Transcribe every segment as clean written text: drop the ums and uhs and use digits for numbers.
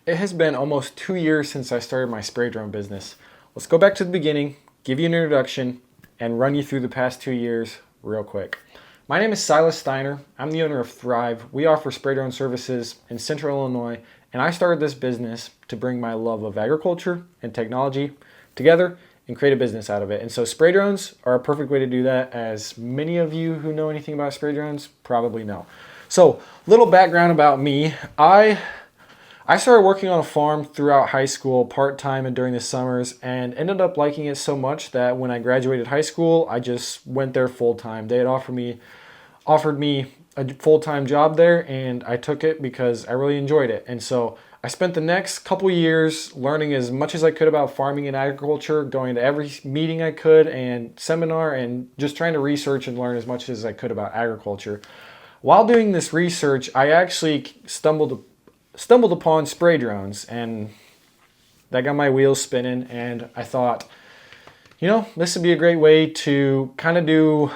It has been almost 2 years since I started my spray drone business. Let's go back to the beginning, give you an introduction, and run you through the past 2 years real quick. My name is Silas Steiner. I'm the owner of Thrive. We offer spray drone services in Central Illinois, and I started this business to bring my love of agriculture and technology together and create a business out of it. And so spray drones are a perfect way to do that, as many of you who know anything about spray drones probably know. So, little background about me. I started working on a farm throughout high school, part-time and during the summers, and ended up liking it so much that when I graduated high school, I just went there full-time. They had offered me a full-time job there, and I took it because I really enjoyed it. And so I spent the next couple years learning as much as I could about farming and agriculture, going to every meeting I could and seminar, and just trying to research and learn as much as I could about agriculture. While doing this research, I actually stumbled upon spray drones, and that got my wheels spinning, and I thought, this would be a great way to kind of do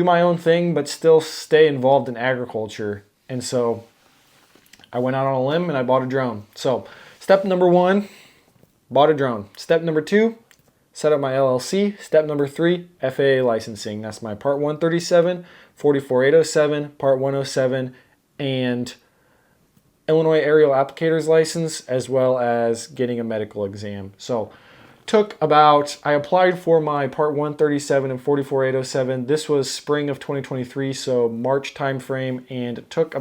my own thing but still stay involved in agriculture. And so I went out on a limb and I bought a drone. So step number one, bought a drone. Step number two, set up my LLC. Step number three, FAA licensing. That's my Part 137, 44807, Part 107, and Illinois Aerial Applicators License, as well as getting a medical exam. So I applied for my Part 137 and 44807. This was spring of 2023, so March timeframe, and it took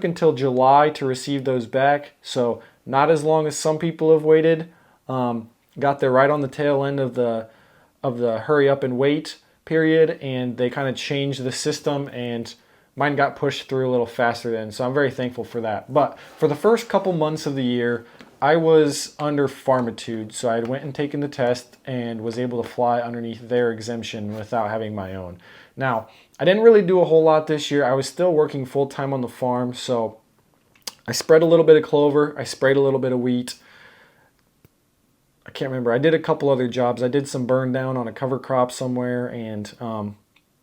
until July to receive those back. So not as long as some people have waited. Got there right on the tail end of the hurry up and wait period, and they kind of changed the system, and mine got pushed through a little faster then, so I'm very thankful for that. But for the first couple months of the year, I was under Farmitude, so I went and taken the test and was able to fly underneath their exemption without having my own. Now, I didn't really do a whole lot this year. I was still working full-time on the farm, so I spread a little bit of clover, I sprayed a little bit of wheat. I can't remember. I did a couple other jobs. I did some burn down on a cover crop somewhere, and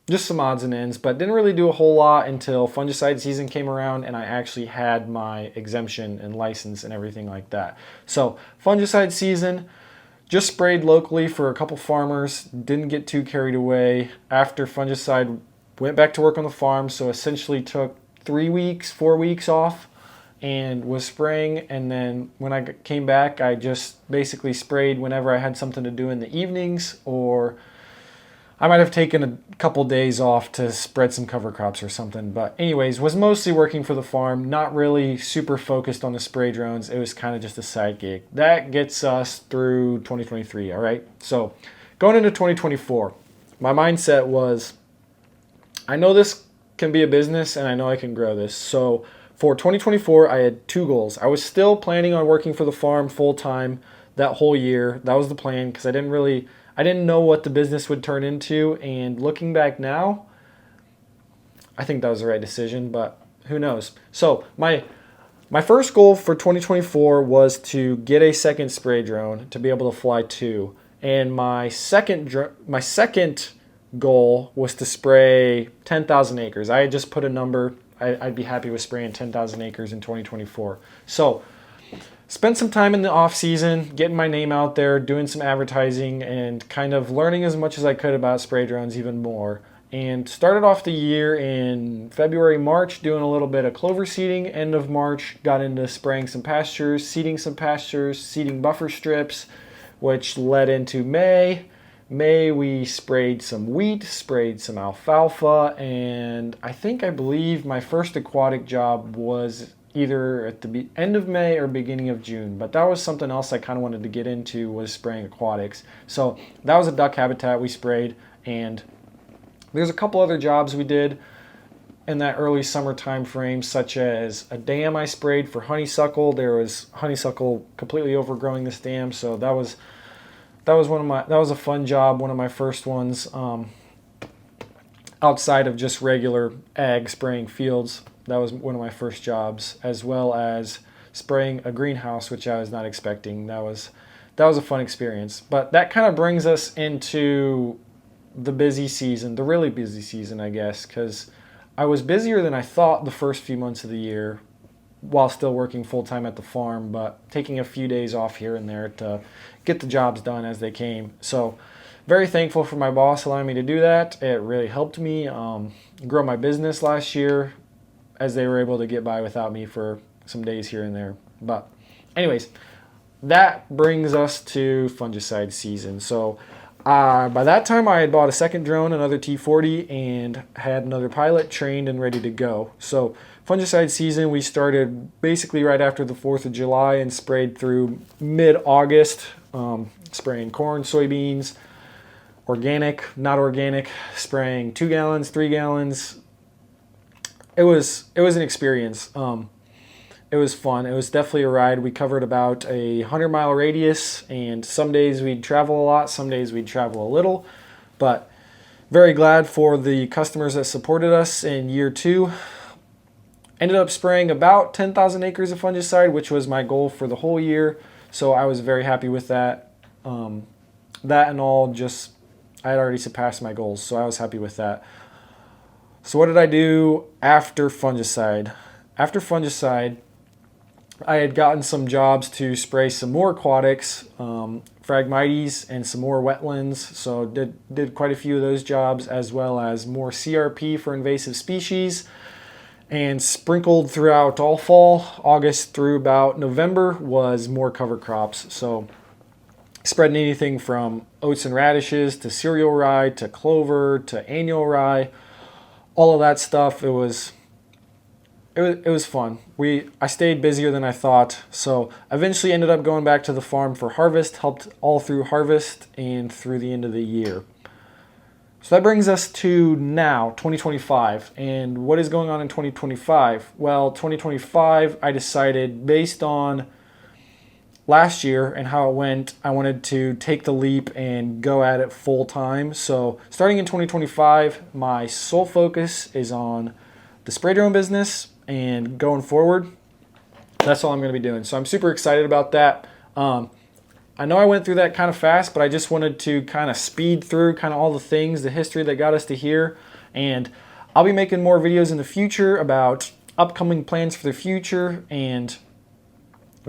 just some odds and ends, but didn't really do a whole lot until fungicide season came around and I actually had my exemption and license and everything like that. So fungicide season, just sprayed locally for a couple farmers, didn't get too carried away. After fungicide, went back to work on the farm, so essentially took 4 weeks off and was spraying, and then when I came back, I just basically sprayed whenever I had something to do in the evenings, or I might have taken a couple days off to spread some cover crops or something. But anyways, was mostly working for the farm, not really super focused on the spray drones. It was kind of just a side gig. That gets us through 2023, all right? So going into 2024, my mindset was, I know this can be a business and I know I can grow this. So for 2024, I had two goals. I was still planning on working for the farm full time that whole year. That was the plan, because I didn't know what the business would turn into, and looking back now, I think that was the right decision, but who knows. So my first goal for 2024 was to get a second spray drone to be able to fly two, and my second goal was to spray 10,000 acres. I had just put a number. I'd be happy with spraying 10,000 acres in 2024. So spent some time in the off season getting my name out there, doing some advertising, and kind of learning as much as I could about spray drones even more. And started off the year in February, March, doing a little bit of clover seeding. End of March, got into spraying some pastures, seeding buffer strips, which led into May. May, we sprayed some wheat, sprayed some alfalfa, and I believe my first aquatic job was either at the end of May or beginning of June. But that was something else I kind of wanted to get into, was spraying aquatics. So that was a duck habitat we sprayed, and there's a couple other jobs we did in that early summer time frame, such as a dam I sprayed for honeysuckle. There was honeysuckle completely overgrowing this dam, so that was a fun job, one of my first ones, outside of just regular ag spraying fields. That was one of my first jobs, as well as spraying a greenhouse, which I was not expecting. That was a fun experience. But that kind of brings us into the busy season, the really busy season, I guess, because I was busier than I thought the first few months of the year, while still working full-time at the farm, but taking a few days off here and there to get the jobs done as they came. So very thankful for my boss allowing me to do that. It really helped me grow my business last year, as they were able to get by without me for some days here and there. But anyways, that brings us to fungicide season. So by that time, I had bought a second drone, another T40, and had another pilot trained and ready to go. So fungicide season, we started basically right after the 4th of July and sprayed through mid-August, spraying corn, soybeans, organic, not organic, spraying 2 gallons, 3 gallons. It was an experience. It was fun. It was definitely a ride. We covered about a 100-mile radius, and some days we'd travel a lot, some days we'd travel a little, but very glad for the customers that supported us in year 2. Ended up spraying about 10,000 acres of fungicide, which was my goal for the whole year, so I was very happy with that. That and all, just I had already surpassed my goals, so I was happy with that. So what did I do after fungicide? After fungicide, I had gotten some jobs to spray some more aquatics, Phragmites, and some more wetlands. So did quite a few of those jobs, as well as more CRP for invasive species, and sprinkled throughout all fall. August through about November was more cover crops. So spreading anything from oats and radishes to cereal rye to clover to annual rye, all of that stuff. It was fun. I stayed busier than I thought, so eventually ended up going back to the farm for harvest, helped all through harvest and through the end of the year. So that brings us to now, 2025. And what is going on in 2025? Well, 2025, I decided based on last year and how it went, I wanted to take the leap and go at it full time. So starting in 2025, my sole focus is on the spray drone business, and going forward, that's all I'm going to be doing. So I'm super excited about that. I know I went through that kind of fast, but I just wanted to kind of speed through kind of all the things, the history that got us to here. And I'll be making more videos in the future about upcoming plans for the future, and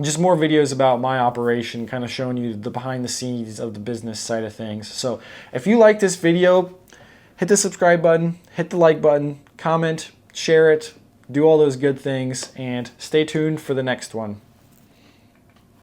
just more videos about my operation, kind of showing you the behind the scenes of the business side of things. So if you like this video, hit the subscribe button, hit the like button, comment, share it, do all those good things, and stay tuned for the next one.